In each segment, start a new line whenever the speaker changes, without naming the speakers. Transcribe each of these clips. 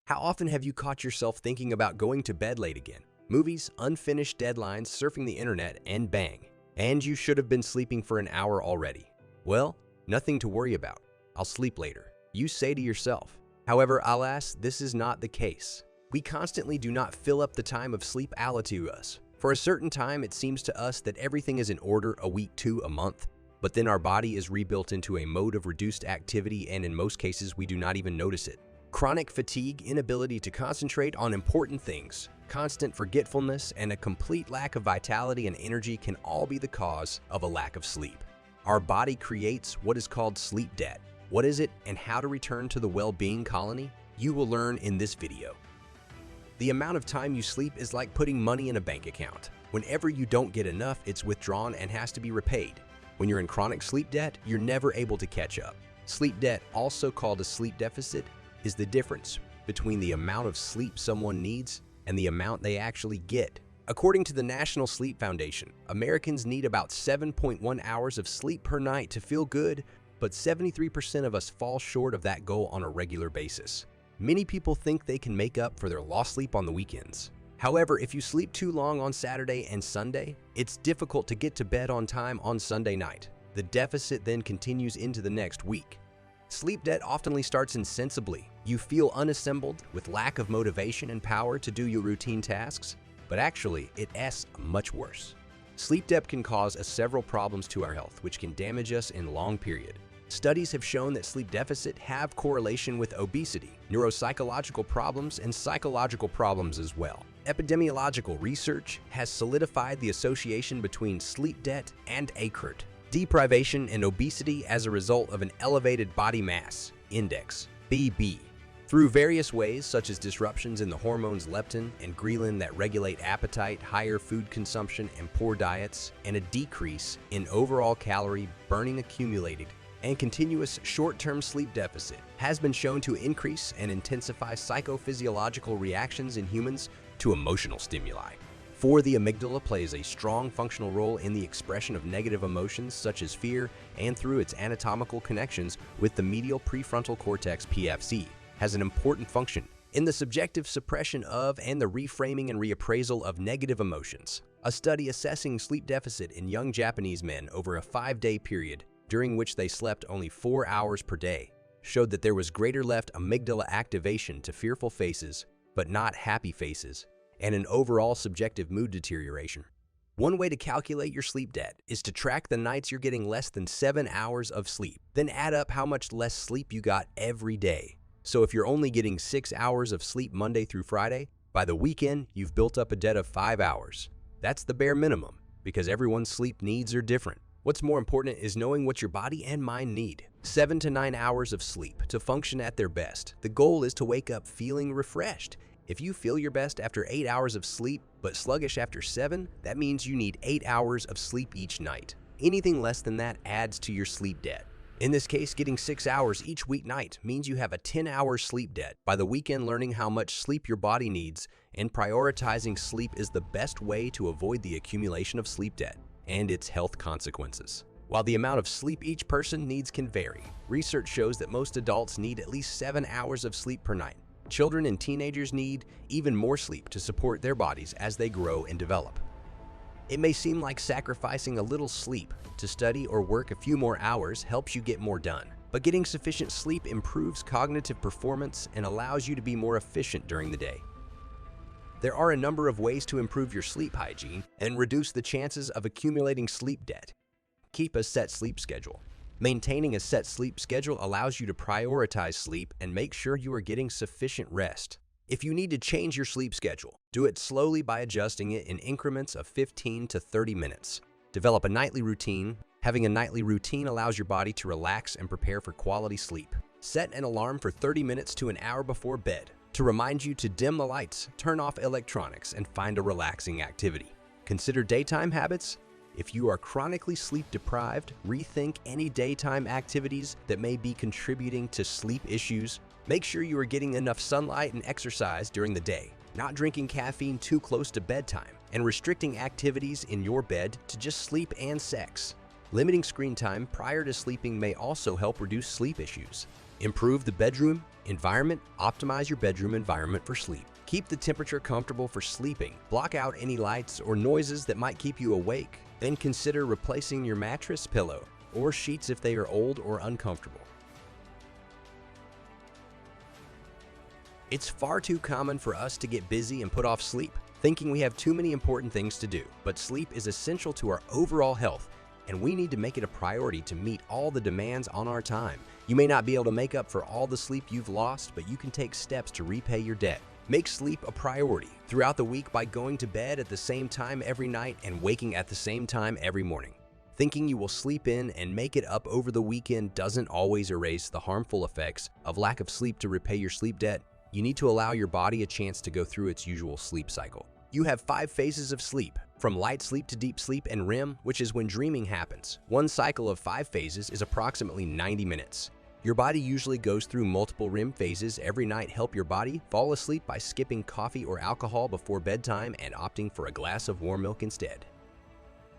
How often have you caught yourself thinking about going to bed late again? Movies, unfinished deadlines, surfing the internet, and bang. And you should have been sleeping for an hour already. Well, nothing to worry about. I'll sleep later, you say to yourself. However, alas, this is not the case. We constantly do not fill up the time of sleep allotted to us. For a certain time, it seems to us that everything is in order, a week to a month. But then our body is rebuilt into a mode of reduced activity, and in most cases, we do not even notice it. Chronic fatigue, inability to concentrate on important things, constant forgetfulness, and a complete lack of vitality and energy can all be the cause of a lack of sleep. Our body creates what is called sleep debt. What is it and how to return to the well-being colony? You will learn in this video. The amount of time you sleep is like putting money in a bank account. Whenever you don't get enough, it's withdrawn and has to be repaid. When you're in chronic sleep debt, you're never able to catch up. Sleep debt, also called a sleep deficit, is the difference between the amount of sleep someone needs and the amount they actually get. According to the National Sleep Foundation, Americans need about 7.1 hours of sleep per night to feel good, but 73% of us fall short of that goal on a regular basis. Many people think they can make up for their lost sleep on the weekends. However, if you sleep too long on Saturday and Sunday, it's difficult to get to bed on time on Sunday night. The deficit then continues into the next week. Sleep debt often starts insensibly. You feel unassembled with lack of motivation and power to do your routine tasks, but actually it's much worse. Sleep debt can cause us several problems to our health, which can damage us in long period. Studies have shown that sleep deficit have correlation with obesity, neuropsychological problems, and psychological problems as well. Epidemiological research has solidified the association between sleep debt and ACRT, deprivation and obesity as a result of an elevated body mass index, BB, through various ways such as disruptions in the hormones leptin and ghrelin that regulate appetite, higher food consumption, and poor diets, and a decrease in overall calorie burning accumulated. And continuous short-term sleep deficit has been shown to increase and intensify psychophysiological reactions in humans to emotional stimuli. For the amygdala plays a strong functional role in the expression of negative emotions such as fear, and through its anatomical connections with the medial prefrontal cortex PFC, has an important function in the subjective suppression of and the reframing and reappraisal of negative emotions. A study assessing sleep deficit in young Japanese men over a 5-day period, during which they slept only 4 hours per day, showed that there was greater left amygdala activation to fearful faces, but not happy faces, and an overall subjective mood deterioration. One way to calculate your sleep debt is to track the nights you're getting less than 7 hours of sleep, then add up how much less sleep you got every day. So if you're only getting 6 hours of sleep Monday through Friday, by the weekend, you've built up a debt of 5 hours. That's the bare minimum, because everyone's sleep needs are different. What's more important is knowing what your body and mind need. 7 to 9 hours of sleep to function at their best. The goal is to wake up feeling refreshed. If you feel your best after 8 hours of sleep, but sluggish after 7, that means you need 8 hours of sleep each night. Anything less than that adds to your sleep debt. In this case, getting 6 hours each weeknight means you have a 10-hour sleep debt. By the weekend, learning how much sleep your body needs and prioritizing sleep is the best way to avoid the accumulation of sleep debt and its health consequences. While the amount of sleep each person needs can vary, research shows that most adults need at least 7 hours of sleep per night. Children and teenagers need even more sleep to support their bodies as they grow and develop. It may seem like sacrificing a little sleep to study or work a few more hours helps you get more done, but getting sufficient sleep improves cognitive performance and allows you to be more efficient during the day. There are a number of ways to improve your sleep hygiene and reduce the chances of accumulating sleep debt. Keep a set sleep schedule. Maintaining a set sleep schedule allows you to prioritize sleep and make sure you are getting sufficient rest. If you need to change your sleep schedule, do it slowly by adjusting it in increments of 15 to 30 minutes. Develop a nightly routine. Having a nightly routine allows your body to relax and prepare for quality sleep. Set an alarm for 30 minutes to an hour before bed to remind you to dim the lights, turn off electronics, and find a relaxing activity. Consider daytime habits. If you are chronically sleep deprived, rethink any daytime activities that may be contributing to sleep issues. Make sure you are getting enough sunlight and exercise during the day, not drinking caffeine too close to bedtime, and restricting activities in your bed to just sleep and sex. Limiting screen time prior to sleeping may also help reduce sleep issues. Improve the bedroom environment. Optimize your bedroom environment for sleep. Keep the temperature comfortable for sleeping. Block out any lights or noises that might keep you awake. Then consider replacing your mattress, pillow, or sheets if they are old or uncomfortable. It's far too common for us to get busy and put off sleep, thinking we have too many important things to do. But sleep is essential to our overall health, and we need to make it a priority to meet all the demands on our time. You may not be able to make up for all the sleep you've lost, but you can take steps to repay your debt. Make sleep a priority throughout the week by going to bed at the same time every night and waking at the same time every morning. Thinking you will sleep in and make it up over the weekend doesn't always erase the harmful effects of lack of sleep. To repay your sleep debt, you need to allow your body a chance to go through its usual sleep cycle. You have 5 phases of sleep, from light sleep to deep sleep and REM, which is when dreaming happens. One cycle of 5 phases is approximately 90 minutes. Your body usually goes through multiple REM phases every night. Help your body fall asleep by skipping coffee or alcohol before bedtime and opting for a glass of warm milk instead.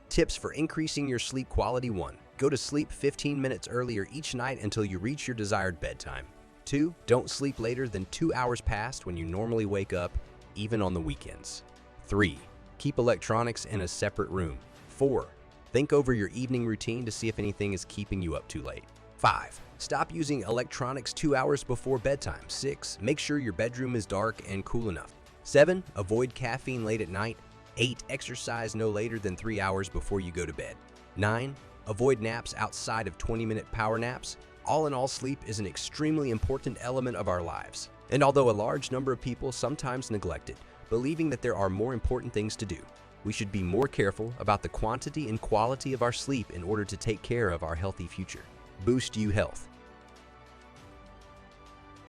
Tips for increasing your sleep quality. 1. Go to sleep 15 minutes earlier each night until you reach your desired bedtime. 2. Don't sleep later than 2 hours past when you normally wake up, even on the weekends. 3. Keep electronics in a separate room. 4. Think over your evening routine to see if anything is keeping you up too late. 5. Stop using electronics 2 hours before bedtime. 6. Make sure your bedroom is dark and cool enough. 7. Avoid caffeine late at night. 8. Exercise no later than 3 hours before you go to bed. 9. Avoid naps outside of 20-minute power naps. All in all, sleep is an extremely important element of our lives. And although a large number of people sometimes neglect it, believing that there are more important things to do, we should be more careful about the quantity and quality of our sleep in order to take care of our healthy future. Boost You Health.